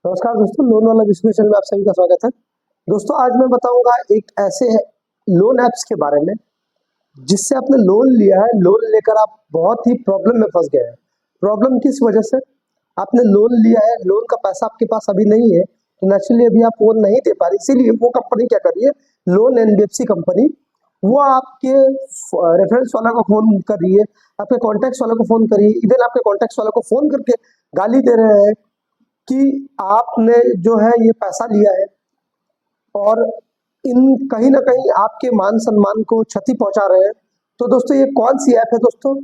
नमस्कार दोस्तों, लोन वाला विश्लेषण में आप सभी का स्वागत है। दोस्तों, आज मैं बताऊंगा एक ऐसे लोन ऐप्स के बारे में जिससे आपने लोन लिया है। लोन लेकर आप बहुत ही प्रॉब्लम में फंस गए हैं। प्रॉब्लम किस वजह से? आपने लोन लिया है, लोन का पैसा आपके पास अभी नहीं है, तो नेचुरली अभी आप वो नहीं दे पा रहे। इसीलिए वो कंपनी क्या कर रही है, लोन एनबीएफसी कंपनी, वो आपके रेफरेंस वाला को फोन कर रही है, आपके कॉन्टैक्ट्स वाला को फोन कर रही है, इवन आपके कॉन्टैक्ट्स वाला को फोन करके गाली दे रहे हैं कि आपने जो है ये पैसा लिया है और इन कहीं ना कहीं आपके मान सम्मान को क्षति पहुंचा रहे हैं। तो दोस्तों, ये कौन सी ऐप है दोस्तों,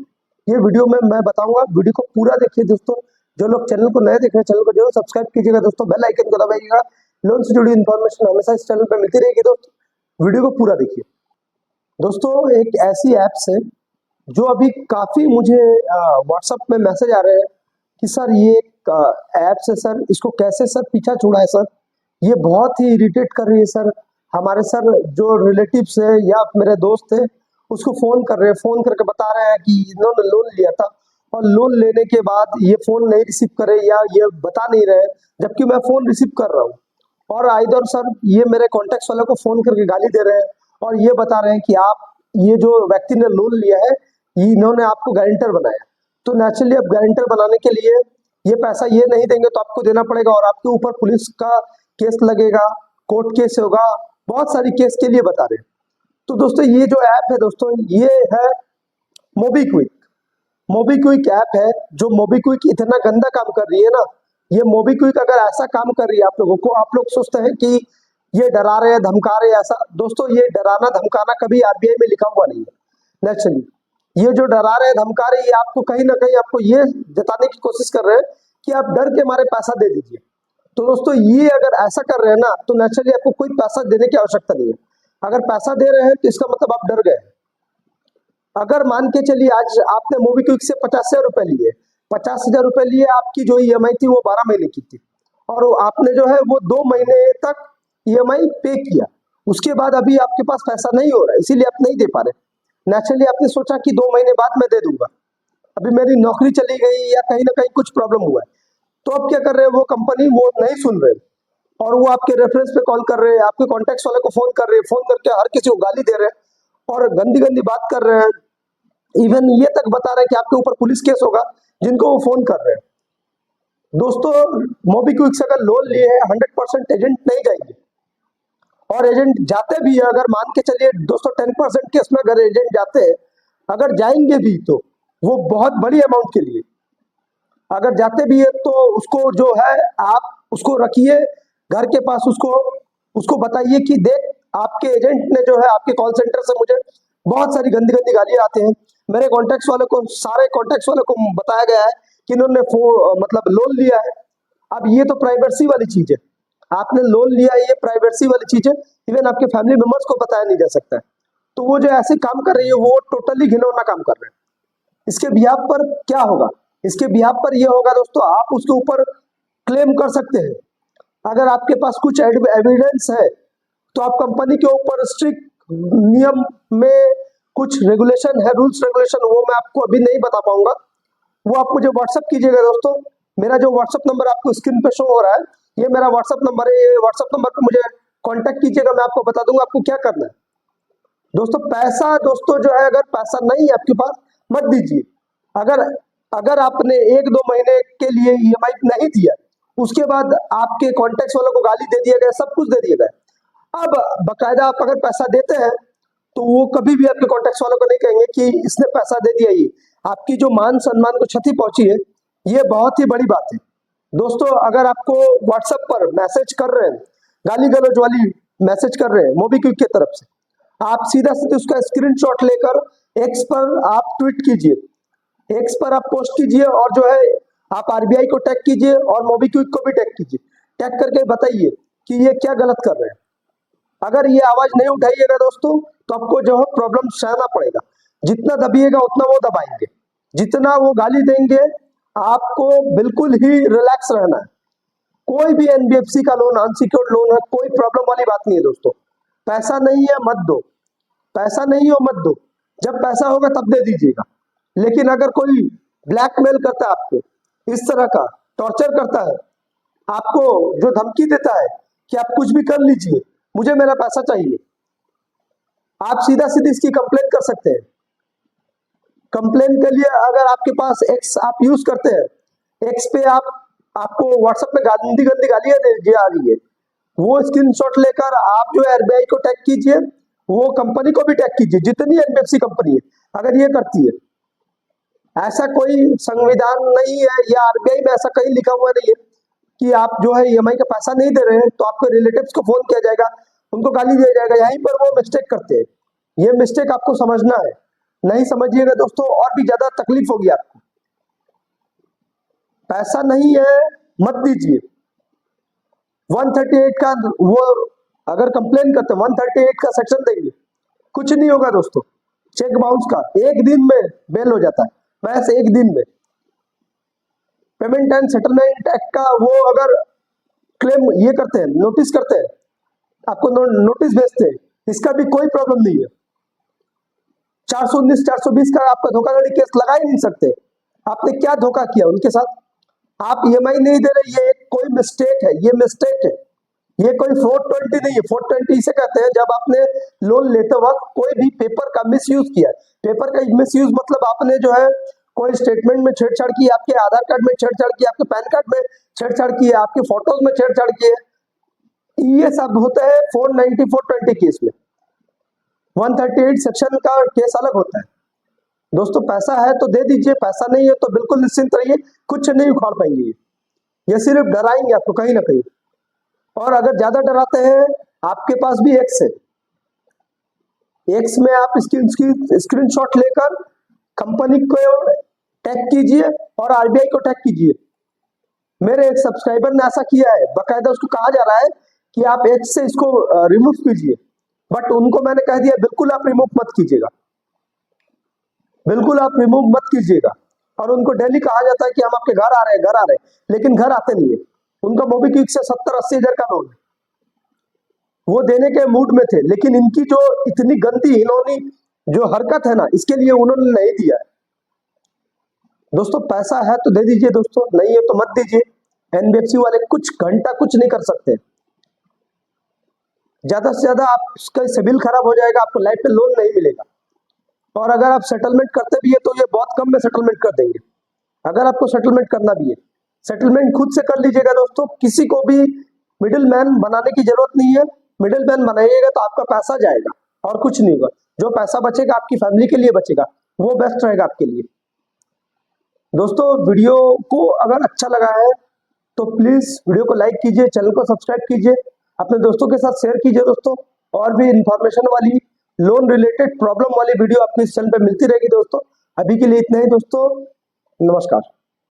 ये वीडियो में मैं बताऊंगा। वीडियो को पूरा देखिए दोस्तों। जो लोग चैनल को नए देख रहे हैं, चैनल को जरूर सब्सक्राइब कीजिएगा दोस्तों, बेल आइकन को दबाइएगा। लोन से जुड़ी इन्फॉर्मेशन हमेशा इस चैनल पर मिलती रहेगी दोस्तों। वीडियो को पूरा देखिए दोस्तों। एक ऐसी ऐप्स है जो अभी काफी मुझे व्हाट्सएप में मैसेज आ रहे हैं कि सर ये ऐप्स है सर, इसको कैसे सर पीछा छुड़ा है सर, ये बहुत ही इरिटेट कर रही है सर। हमारे सर जो रिलेटिव्स है या मेरे दोस्त है उसको फोन कर रहे हैं, फोन करके बता रहे हैं कि इन्होंने लोन लिया था और लोन लेने के बाद ये फोन नहीं रिसीव करे या ये बता नहीं रहे, जबकि मैं फोन रिसीव कर रहा हूँ। और आइदर सर ये मेरे कॉन्टेक्ट वाले को फोन करके गाली दे रहे हैं और ये बता रहे हैं कि आप ये जो व्यक्ति ने लोन लिया है ये इन्होंने आपको गारंटर बनाया। तो नेचुरली अब गारंटर बनाने के लिए ये पैसा ये नहीं देंगे तो आपको देना पड़ेगा और आपके ऊपर पुलिस का केस लगेगा, कोर्ट केस होगा, बहुत सारी केस के लिए बता रहे हैं। तो दोस्तों, ये जो ऐप है दोस्तों, ये है मोबीक्विक। मोबीक्विक ऐप है जो मोबीक्विक इतना गंदा काम कर रही है ना। ये मोबीक्विक अगर ऐसा काम कर रही है आप लोगों को, आप लोग सोचते हैं कि ये डरा रहे हैं, धमका रहे हैं, ऐसा दोस्तों ये डराना धमकाना कभी आरबीआई में लिखा हुआ नहीं है। नेचुरली ये जो डरा रहे हैं धमका रहे हैं, आपको कहीं ना कहीं आपको ये जताने की कोशिश कर रहे हैं कि आप डर के मारे पैसा दे दीजिए। तो दोस्तों, ये अगर ऐसा कर रहे हैं ना तो नेचुरली आपको कोई पैसा देने की आवश्यकता नहीं है। अगर पैसा दे रहे हैं तो इसका मतलब आप डर गए। अगर मान के चलिए आज आपने मोबीक्विक से 50,000 रुपए लिए, 50,000 रुपए लिए, आपकी जो ईएमआई थी वो 12 महीने की थी और आपने जो है वो 2 महीने तक ईएमआई पे किया। उसके बाद अभी आपके पास पैसा नहीं हो रहा है, इसीलिए आप नहीं दे पा रहे। नेचुरली आपने सोचा कि 2 महीने बाद मैं दे दूंगा, अभी मेरी नौकरी चली गई या कहीं ना कहीं कुछ प्रॉब्लम हुआ है। तो अब क्या कर रहे हैं वो कंपनी, वो नहीं सुन रहे और वो आपके रेफरेंस पे कॉल कर रहे हैं, आपके कॉन्टेक्ट वाले को फोन कर रहे हैं, फोन करके हर किसी को गाली दे रहे हैं और गंदी गंदी बात कर रहे हैं। इवन ये तक बता रहे हैं कि आपके ऊपर पुलिस केस होगा जिनको वो फोन कर रहे हैं। दोस्तों, मोबीक्विक से अगर लोन लिए हैं 100% एजेंट नहीं जाएंगे और एजेंट जाते भी है, अगर मान के चलिए दोस्तों 10% केस में अगर एजेंट जाते हैं, अगर जाएंगे भी तो वो बहुत बड़ी अमाउंट के लिए। अगर जाते भी है तो उसको जो है आप उसको रखिए घर के पास, उसको बताइए कि देख आपके एजेंट ने जो है आपके कॉल सेंटर से मुझे बहुत सारी गंदी गंदी गालियां आते हैं। मेरे कॉन्टेक्ट्स वाले को, सारे कॉन्टेक्ट्स वाले को बताया गया है कि इन्होंने मतलब लोन लिया है। अब ये तो प्राइवेसी वाली चीज है, आपने लोन लिया है, ये प्राइवेसी वाली चीज है। इवन आपके फैमिली मेंबर्स को बताया नहीं जा सकता है। तो वो जो ऐसे काम कर रही है वो टोटली घिनौना काम कर रहे हैं। इसके बिहाफ पर क्या होगा? इसके बिहाफ पर यह होगा दोस्तों, आप उसके ऊपर क्लेम कर सकते हैं। अगर आपके पास कुछ एविडेंस है तो आप कंपनी के ऊपर स्ट्रिक्ट नियम में कुछ रेगुलेशन है, रूल्स रेगुलेशन, वो मैं आपको अभी नहीं बता पाऊंगा। वो आप मुझे व्हाट्सअप कीजिएगा दोस्तों। मेरा जो व्हाट्सअप नंबर आपको स्क्रीन पे शो हो रहा है, ये मेरा व्हाट्सअप नंबर है। ये व्हाट्सअप नंबर पे मुझे कांटेक्ट कीजिएगा, मैं आपको बता दूंगा आपको क्या करना है। दोस्तों, पैसा दोस्तों जो है, अगर पैसा नहीं है आपके पास मत दीजिए। अगर अगर आपने 1-2 महीने के लिए ईएमआई नहीं दिया, उसके बाद आपके कॉन्टेक्ट वालों को गाली दे दिया गया, सब कुछ दे दिया गया। अब बकायदा आप अगर पैसा देते हैं तो वो कभी भी आपके कॉन्टेक्ट वालों को नहीं कहेंगे कि इसने पैसा दे दिया। ये आपकी जो मान सम्मान को क्षति पहुंची है, ये बहुत ही बड़ी बात है। दोस्तों, अगर आपको व्हाट्सएप पर मैसेज कर रहे हैं, गाली गलौज वाली मैसेज कर रहे हैं मोबीक्विक की तरफ से, आप सीधा सीधा उसका स्क्रीनशॉट लेकर एक्स पर आप ट्वीट कीजिए, एक्स पर आप पोस्ट कीजिए और जो है आप आरबीआई को टैग कीजिए और मोबीक्विक को भी टैग कीजिए। टैग करके बताइए कि ये क्या गलत कर रहे हैं। अगर ये आवाज नहीं उठाइएगा दोस्तों तो आपको जो है प्रॉब्लम सहना पड़ेगा। जितना दबिएगा उतना वो दबाएंगे, जितना वो गाली देंगे, आपको बिल्कुल ही रिलैक्स रहना है। कोई भी एनबीएफसी का लोन अनसिक्योर्ड लोन है, कोई प्रॉब्लम वाली बात नहीं है दोस्तों। पैसा नहीं है मत दो, पैसा नहीं हो मत दो, जब पैसा होगा तब दे दीजिएगा। लेकिन अगर कोई ब्लैकमेल करता है आपको, इस तरह का टॉर्चर करता है, आपको जो धमकी देता है कि आप कुछ भी कर लीजिए, मुझे मेरा पैसा चाहिए, आप सीधा सीधी इसकी कंप्लेन कर सकते हैं। कंप्लेन के लिए अगर आपके पास एक्स आप यूज करते हैं, एक्स पे आपको व्हाट्सएप पे गंदी गंदी गालियां दे आ रही है, वो स्क्रीनशॉट लेकर आप जो आरबीआई को टैग कीजिए, वो कंपनी को भी टैग कीजिए, जितनी एनबीएफसी कंपनी है अगर ये करती है। ऐसा कोई संविधान नहीं है या आरबीआई में ऐसा कहीं लिखा हुआ नहीं है कि आप जो है ईएमआई का पैसा नहीं दे रहे हैं तो आपके रिलेटिव्स को फोन किया जाएगा, उनको गाली दिया जाएगा। यहीं पर वो मिस्टेक करते हैं, ये मिस्टेक आपको समझना है। नहीं समझिएगा दोस्तों और भी ज्यादा तकलीफ होगी आपको। पैसा नहीं है मत दीजिए। 138 का वो अगर कंप्लेन करते हैं 138 का सेक्शन देंगे, कुछ नहीं होगा दोस्तों। चेक बाउंस का एक दिन में बेल हो जाता है, बस एक दिन में। पेमेंट एंड सेटलमेंट एक्ट का वो अगर क्लेम ये करते हैं, नोटिस करते हैं, आपको नोटिस भेजते हैं, इसका भी कोई प्रॉब्लम नहीं है। 419 420 का आपका धोखाधड़ी केस लगा ही नहीं सकते। आपने क्या धोखा किया उनके साथ? आप ईएमआई नहीं दे रहे, ये कोई मिस्टेक है, ये मिस्टेक है, ये कोई 420 नहीं है। 420 इसे कहते हैं जब आपने लोन लेते वक्त कोई भी पेपर का मिसयूज किया। पेपर का मिसयूज मतलब आपने जो है कोई स्टेटमेंट में छेड़छाड़ की, आपके आधार कार्ड में छेड़छाड़ की, आपके पैन कार्ड में छेड़छाड़ की है, आपके फोटोज में छेड़छाड़ की है। ये सब होता है 490 420 केस में। 138 सेक्शन का केस अलग होता है। दोस्तों पैसा है तो दे दीजिए, पैसा नहीं है तो बिल्कुल निश्चिंत रहिए, कुछ नहीं उखाड़ पाएंगे। ये सिर्फ डराएंगे आपको कहीं ना कहीं। और अगर ज्यादा डराते हैं, आपके पास भी एक्स है, एक्स में आप स्क्रीनशॉट लेकर कंपनी को टैग कीजिए और आरबीआई को टैग कीजिए। मेरे एक सब्सक्राइबर ने ऐसा किया है, बाकायदा उसको कहा जा रहा है कि आप एक्स से इसको रिमूव कीजिए, बट उनको मैंने कह दिया बिल्कुल आप रिमूव मत कीजिएगा, बिल्कुल आप रिमूव मत कीजिएगा। और उनको डेली कहा जाता है कि हम आपके घर आ रहे हैं, घर आ रहे हैं, लेकिन घर आते नहीं है। उनका मोबीक्विक से 70-80 हजार का लोन है, वो देने के मूड में थे, लेकिन इनकी जो इतनी गंदी हिनौनी जो हरकत है ना, इसके लिए उन्होंने नहीं दिया है। दोस्तों पैसा है तो दे दीजिए दोस्तों, नहीं है तो मत दीजिए। एनबीएफसी वाले कुछ घंटा कुछ नहीं कर सकते। ज्यादा से ज्यादा आपका सिविल खराब हो जाएगा, आपको लाइफ में लोन नहीं मिलेगा। और अगर आप सेटलमेंट करते भी है तो ये बहुत कम में सेटलमेंट कर देंगे। अगर आपको सेटलमेंट करना भी है, सेटलमेंट खुद से कर लीजिएगा दोस्तों, किसी को भी मिडिल मैन बनाने की जरूरत नहीं है। मिडिल मैन बनाइएगा तो आपका पैसा जाएगा और कुछ नहीं होगा। जो पैसा बचेगा आपकी फैमिली के लिए बचेगा, वो बेस्ट रहेगा आपके लिए। दोस्तों वीडियो को अगर अच्छा लगा है तो प्लीज वीडियो को लाइक कीजिए, चैनल को सब्सक्राइब कीजिए, अपने दोस्तों के साथ शेयर कीजिए दोस्तों। और भी इंफॉर्मेशन वाली लोन रिलेटेड प्रॉब्लम वाली वीडियो आपको इस चैनल पे मिलती रहेगी दोस्तों। अभी के लिए इतना ही दोस्तों, नमस्कार।